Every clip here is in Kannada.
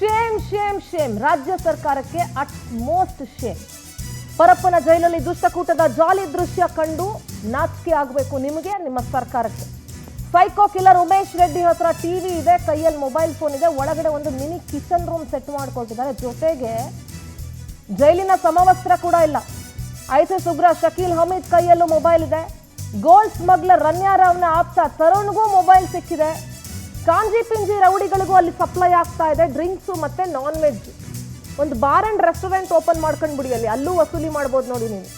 Shem Shem Shem. ರಾಜ್ಯ ಸರ್ಕಾರಕ್ಕೆ ಅಟ್ ಮೋಸ್ಟ್ ಶೇಮ್. ಪರಪ್ಪನ ಜೈಲಲ್ಲಿ ದುಷ್ಟಕೂಟದ ಜಾಲಿ ದೃಶ್ಯ ಕಂಡು ನಾಚಿಕೆ ಆಗಬೇಕು ನಿಮಗೆ, ನಿಮ್ಮ ಸರ್ಕಾರಕ್ಕೆ. ಸೈಕೋ ಕಿಲ್ಲರ್ ಉಮೇಶ್ ರೆಡ್ಡಿ ಹತ್ರ ಟಿವಿ ಇದೆ, ಕೈಯಲ್ಲಿ ಮೊಬೈಲ್ ಫೋನ್ ಇದೆ, ಒಳಗಡೆ ಒಂದು ಮಿನಿ ಕಿಚನ್ ರೂಮ್ ಸೆಟ್ ಮಾಡ್ಕೊಟ್ಟಿದ್ದಾರೆ. ಜೊತೆಗೆ ಜೈಲಿನ ಸಮವಸ್ತ್ರ ಕೂಡ ಇಲ್ಲ. ಐಸಿಸ್ ಉಗ್ರ ಶಕೀಲ್ ಹಮೀದ್ ಕೈಯಲ್ಲೂ ಮೊಬೈಲ್ ಇದೆ. ಗೋಲ್ಡ್ ಸ್ಮಗ್ಲರ್ ರನ್ಯಾರಾವ್ನ ಆಪ್ತ ತರುಣ್ಗೂ ಮೊಬೈಲ್ ಸಿಕ್ಕಿದೆ. ಕಾಂಜಿ ಪಿಂಜಿ ರೌಡಿಗಳಿಗೂ ಅಲ್ಲಿ ಸಪ್ಲೈ ಆಗ್ತಾ ಇದೆ ಡ್ರಿಂಕ್ಸು ಮತ್ತೆ ನಾನ್ ವೆಜ್. ಒಂದು ಬಾರ್ ಅಂಡ್ ರೆಸ್ಟೋರೆಂಟ್ ಓಪನ್ ಮಾಡ್ಕೊಂಡು ಬಿಡಿ, ಅಲ್ಲೂ ವಸೂಲಿ ಮಾಡ್ಬೋದು ನೋಡಿ ನೀವು.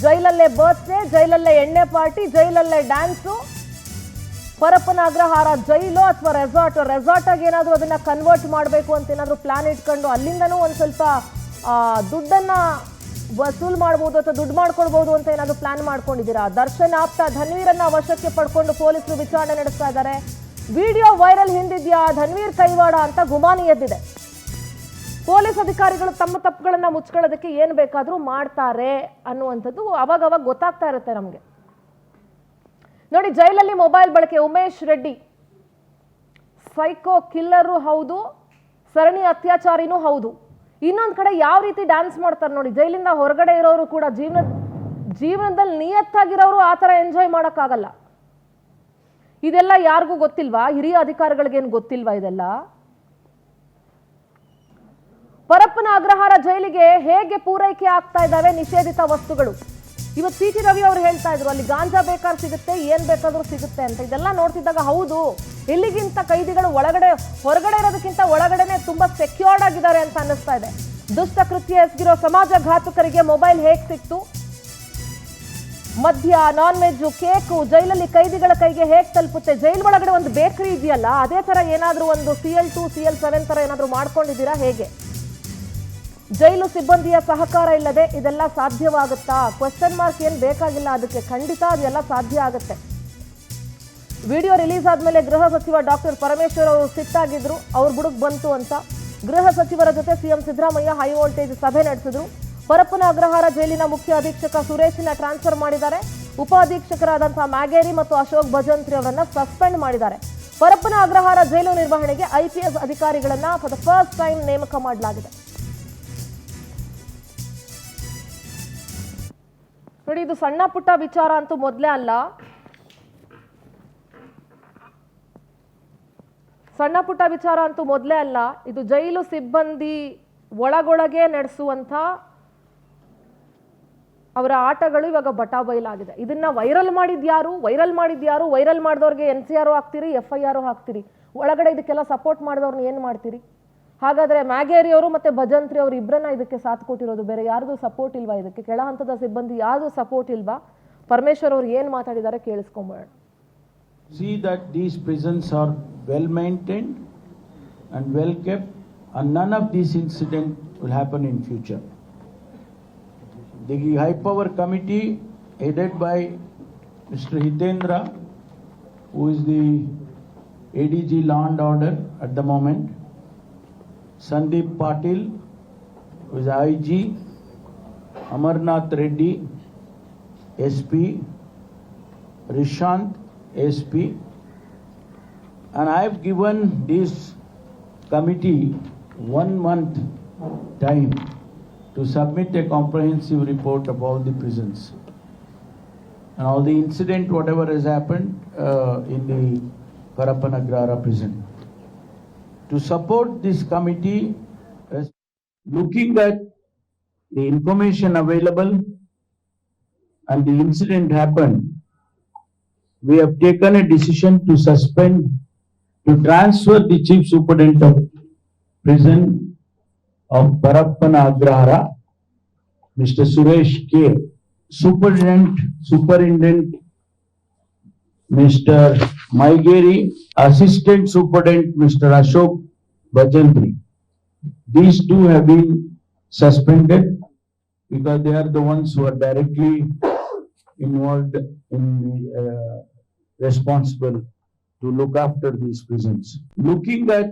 ಜೈಲಲ್ಲೇ ಬರ್ತ್ಡೇ, ಜೈಲಲ್ಲೇ ಎಣ್ಣೆ ಪಾರ್ಟಿ, ಜೈಲಲ್ಲೇ ಡ್ಯಾನ್ಸು. ಪರಪ್ಪನ ಅಗ್ರಹಾರ ಜೈಲು ಅಥವಾ ರೆಸಾರ್ಟ್ ಆಗಿ ಏನಾದರೂ ಅದನ್ನ ಕನ್ವರ್ಟ್ ಮಾಡಬೇಕು ಅಂತ ಏನಾದರೂ ಪ್ಲಾನ್ ಇಟ್ಕೊಂಡು ಅಲ್ಲಿಂದನೂ ಒಂದು ಸ್ವಲ್ಪ ದುಡ್ಡನ್ನ ವಸೂಲ್ ಮಾಡ್ಬೋದು ಅಥವಾ ದುಡ್ಡು ಮಾಡ್ಕೊಳ್ಬಹುದು ಅಂತ ಏನಾದರೂ ಪ್ಲಾನ್ ಮಾಡ್ಕೊಂಡಿದ್ದೀರಾ? ದರ್ಶನ್ ಆಪ್ತ ಧನ್ವೀರನ್ನ ವಶಕ್ಕೆ ಪಡ್ಕೊಂಡು ಪೊಲೀಸರು ವಿಚಾರಣೆ ನಡೆಸ್ತಾ ಇದ್ದಾರೆ. ವಿಡಿಯೋ ವೈರಲ್ ಹಿಂದಿದ್ಯಾ ಧನ್ವೀರ್ ಕೈವಾಡ ಅಂತ ಗುಮಾನಿ ಎದ್ದಿದೆ. ಪೊಲೀಸ್ ಅಧಿಕಾರಿಗಳು ತಮ್ಮ ತಪ್ಪುಗಳನ್ನ ಮುಚ್ಕೊಳ್ಳೋದಕ್ಕೆ ಏನು ಬೇಕಾದರೂ ಮಾಡ್ತಾರೆ ಅನ್ನುವಂಥದ್ದು ಅವಾಗ ಗೊತ್ತಾಗ್ತಾ ಇರುತ್ತೆ ನಮಗೆ. ನೋಡಿ, ಜೈಲಲ್ಲಿ ಮೊಬೈಲ್ ಬಳಕೆ. ಉಮೇಶ್ ರೆಡ್ಡಿ ಸೈಕೋ ಕಿಲ್ಲರು ಹೌದು, ಸರಣಿ ಅತ್ಯಾಚಾರಿನೂ ಹೌದು. ಇನ್ನೊಂದು ಕಡೆ ಯಾವ ರೀತಿ ಡ್ಯಾನ್ಸ್ ಮಾಡ್ತಾರೆ ನೋಡಿ. ಜೈಲಿಂದ ಹೊರಗಡೆ ಇರೋರು ಕೂಡ ಜೀವನದಲ್ಲಿ ನಿಯತ್ತಾಗಿರೋರು ಆ ಥರ ಎಂಜಾಯ್ ಮಾಡೋಕ್ಕಾಗಲ್ಲ. ಇದೆಲ್ಲ ಯಾರಿಗೂ ಗೊತ್ತಿಲ್ವಾ? ಹಿರಿಯ ಅಧಿಕಾರಿಗಳಿಗೇನು ಗೊತ್ತಿಲ್ವಾ ಇದೆಲ್ಲ? ಪರಪ್ಪನ ಅಗ್ರಹಾರ ಜೈಲಿಗೆ ಹೇಗೆ ಪೂರೈಕೆ ಆಗ್ತಾ ಇದ್ದಾವೆ ನಿಷೇಧಿತ ವಸ್ತುಗಳು? ಇವತ್ತು ಸಿ ಟಿ ರವಿ ಅವರು ಹೇಳ್ತಾ ಇದ್ರು, ಅಲ್ಲಿ ಗಾಂಜಾ ಬೇಕಾದ್ರೂ ಸಿಗುತ್ತೆ, ಏನ್ ಬೇಕಾದ್ರೂ ಸಿಗುತ್ತೆ ಅಂತ. ಇದೆಲ್ಲ ನೋಡ್ತಿದ್ದಾಗ ಹೌದು, ಇಲ್ಲಿಗಿಂತ ಕೈದಿಗಳು ಹೊರಗಡೆ ಇರೋದಕ್ಕಿಂತ ಒಳಗಡೆನೆ ತುಂಬಾ ಸೆಕ್ಯೂರ್ಡ್ ಆಗಿದ್ದಾರೆ ಅಂತ ಅನ್ನಿಸ್ತಾ ಇದೆ. ದುಷ್ಟ ಕೃತ್ಯ ಎಸಗಿರೋ ಸಮಾಜ ಘಾತಕರಿಗೆ ಮೊಬೈಲ್ ಹೇಗೆ ಸಿಕ್ತು? ಮದ್ಯ, ನಾನ್ ವೆಜ್, ಕೇಕು ಜೈಲಲ್ಲಿ ಕೈದಿಗಳ ಕೈಗೆ ಹೇಗೆ ತಲುಪುತ್ತೆ? ಜೈಲ್ ಒಳಗಡೆ ಒಂದು ಬೇಕರಿ ಇದೆಯಲ್ಲ, ಅದೇ ತರ ಏನಾದ್ರೂ ಒಂದು CL2 CL7 ತರ ಏನಾದ್ರೂ ಮಾಡ್ಕೊಂಡಿದ್ದೀರಾ ಹೇಗೆ? ಜೈಲು ಸಿಬ್ಬಂದಿಯ ಸಹಕಾರ ಇಲ್ಲದೆ ಇದೆಲ್ಲ ಸಾಧ್ಯವಾಗುತ್ತಾ? ಕ್ವೆಶ್ಚನ್ ಮಾರ್ಕ್ ಏನು ಬೇಕಾಗಿಲ್ಲ ಅದಕ್ಕೆ. ಖಂಡಿತ ಅದೆಲ್ಲ ಸಾಧ್ಯ ಆಗುತ್ತೆ. ವಿಡಿಯೋ ರಿಲೀಸ್ ಆದ್ಮೇಲೆ ಗೃಹ ಸಚಿವ ಡಾಕ್ಟರ್ ಪರಮೇಶ್ವರ್ ಅವರು ಸಿಟ್ಟಾಗಿದ್ರು, ಅವ್ರ ಬುಡಕ್ ಬಂತು ಅಂತ. ಗೃಹ ಸಚಿವರ ಜೊತೆ ಸಿಎಂ ಸಿದ್ದರಾಮಯ್ಯ ಹೈ ವೋಲ್ಟೇಜ್ ಸಭೆ ನಡೆಸಿದ್ರು. ಪರಪ್ಪನ ಅಗ್ರಹಾರ ಜೈಲಿನ ಮುಖ್ಯ ಅಧೀಕ್ಷಕ ಸುರೇಶನ ಟ್ರಾನ್ಸ್ಫರ್ ಮಾಡಿದ್ದಾರೆ. ಉಪ ಅಧೀಕ್ಷಕರಾದಂತಹ ಮ್ಯಾಗೇರಿ ಮತ್ತು ಅಶೋಕ್ ಭಜಂತ್ರಿ ಅವರನ್ನ ಸಸ್ಪೆಂಡ್ ಮಾಡಿದ್ದಾರೆ. ಪರಪ್ಪನ ಅಗ್ರಹಾರ ಜೈಲು ನಿರ್ವಹಣೆಗೆ IPS ಅಧಿಕಾರಿಗಳನ್ನ ಫಾರ್ ದ ಫಸ್ಟ್ ಟೈಮ್ ನೇಮಕ ಮಾಡಲಾಗಿದೆ. ನೋಡಿ, ಇದು ಸಣ್ಣ ಪುಟ್ಟ ವಿಚಾರ ಅಂತೂ ಮೊದಲೇ ಅಲ್ಲ. ಇದು ಜೈಲು ಸಿಬ್ಬಂದಿ ಒಳಗೊಳಗೆ ನಡೆಸುವಂಥ ಅವರ ಆಟಗಳು ಇವಾಗ ಬಟಾಬೈಲಾಗಿದೆ. ಇದನ್ನ ವೈರಲ್ ಮಾಡಿದ್ಯಾರು? ವೈರಲ್ ಮಾಡಿದವ್ರಿಗೆ NCR ಹಾಕ್ತೀರಿ, FIR ಹಾಕ್ತೀರಿ. ಒಳಗಡೆ ಇದಕ್ಕೆಲ್ಲ ಸಪೋರ್ಟ್ ಮಾಡಿದವ್ರನ್ನ ಏನು ಮಾಡ್ತೀರಿ? ಹಾಗಾದ್ರೆ ಮ್ಯಾಗೇರಿ ಅವರು ಮತ್ತೆ ಭಜಂತ್ರಿ ಅವರು ಇಬ್ಬರನ್ನ ಇದಕ್ಕೆ ಸಾಥ್ ಕೊಟ್ಟಿರೋದು, ಬೇರೆ ಯಾರ್ದು ಸಪೋರ್ಟ್ ಇಲ್ವಾ? ಇದಕ್ಕೆ ಕೆಳ ಹಂತದ ಸಿಬ್ಬಂದಿ ಯಾರ್ದು ಸಪೋರ್ಟ್ ಇಲ್ವಾ? ಪರಮೇಶ್ವರ್ ಅವರು ಏನು ಮಾತಾಡಿದ್ದಾರೆ ಕೇಳಿಸ್ಕೊಂಬೋಣ. See that these prisons are well maintained and well kept, and none of these incidents will happen in future. The High Power Committee headed by Mr. Hitendra, who is the ADG Law and Order at the moment, Sandeep Patil, who is IG, Amarnath Reddy, SP, Rishant, SP, and I have given this committee 1 month time to submit a comprehensive report about the prisons and all the incident whatever has happened in the Parappan Agrahara prison. To support this committee, looking at the information available and the incident happened, we have taken a decision to transfer the Chief Superintendent of Prison of Parappan Agrahara, Mr. Suresh K. Superintendent Mr. Maigeri, Assistant Superintendent Mr. Ashok Bajantri. These two have been suspended because they are the ones who are directly involved in the responsible to look after these prisons. Looking at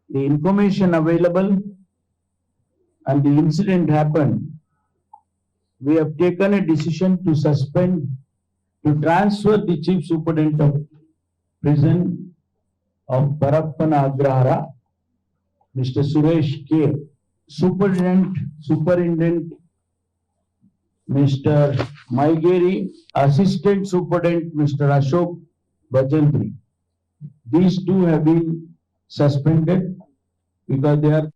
the information available and the incident happened, we have taken a decision to transfer the Chief Superintendent of prison of Parappanagrahara, Mr. Suresh K. Superintendent Mr. Maigeri, Assistant Superintendent Mr. Ashok Bajantri. These two have been suspended because they are